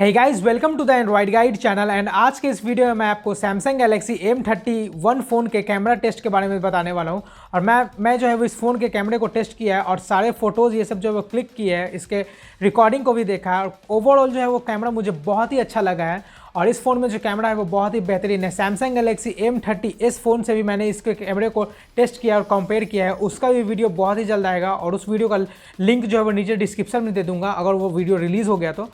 Hey guys, welcome to the Android guide channel. And आज के इस वीडियो में मैं आपको सैमसंग गैलेक्सी M31 फ़ोन के कैमरा टेस्ट के बारे में बताने वाला हूं। और मैं जो है वो इस फ़ोन के कैमरे को टेस्ट किया है और सारे फ़ोटोज़ ये सब जो है वो क्लिक किए हैं, इसके रिकॉर्डिंग को भी देखा है। और ओवरऑल जो है वो कैमरा मुझे बहुत ही अच्छा लगा है। और इस फ़ोन में जो कैमरा है वो बहुत ही बेहतरीन है। सैमसंग गैलेक्सी M30 इस फ़ोन से भी मैंने इसके कैमरे को टेस्ट किया और कंपेयर किया है, उसका भी वीडियो बहुत ही जल्द आएगा। और उस वीडियो का लिंक जो है वो नीचे डिस्क्रिप्शन में दे दूँगा, अगर वो वीडियो रिलीज़ हो गया तो।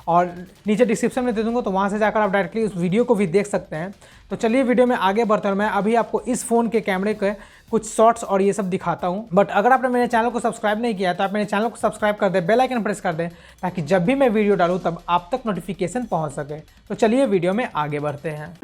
और नीचे डिस्क्रिप्शन में दे दूँगा, तो वहाँ से जाकर आप डायरेक्टली उस वीडियो को भी देख सकते हैं। तो चलिए वीडियो में आगे बढ़ते हैं। मैं अभी आपको इस फ़ोन के कैमरे के कुछ शॉट्स और ये सब दिखाता हूँ। बट अगर आपने मेरे चैनल को सब्सक्राइब नहीं किया तो आप मेरे चैनल को सब्सक्राइब कर दें, बेल आइकन प्रेस कर दें, ताकि जब भी मैं वीडियो डालूँ तब आप तक नोटिफिकेशन पहुँच सके। तो चलिए वीडियो में आगे बढ़ते हैं।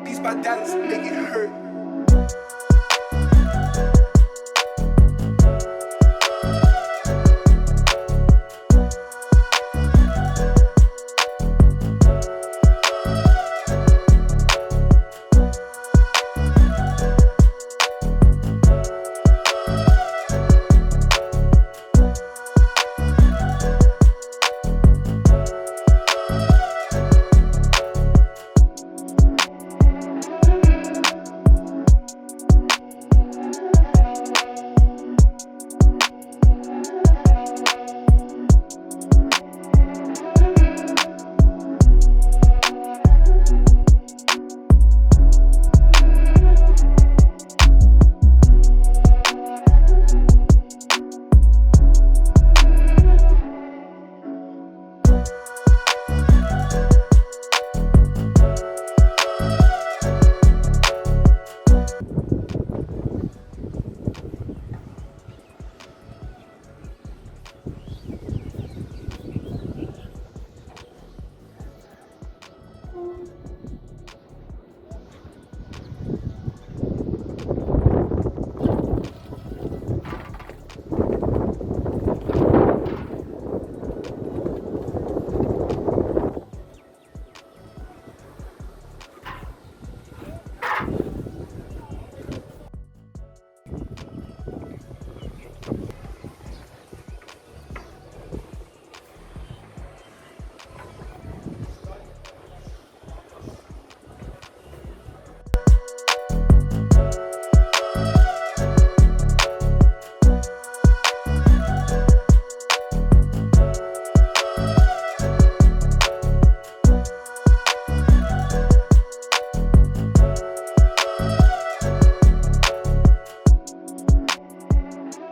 These my dollars make it hurt.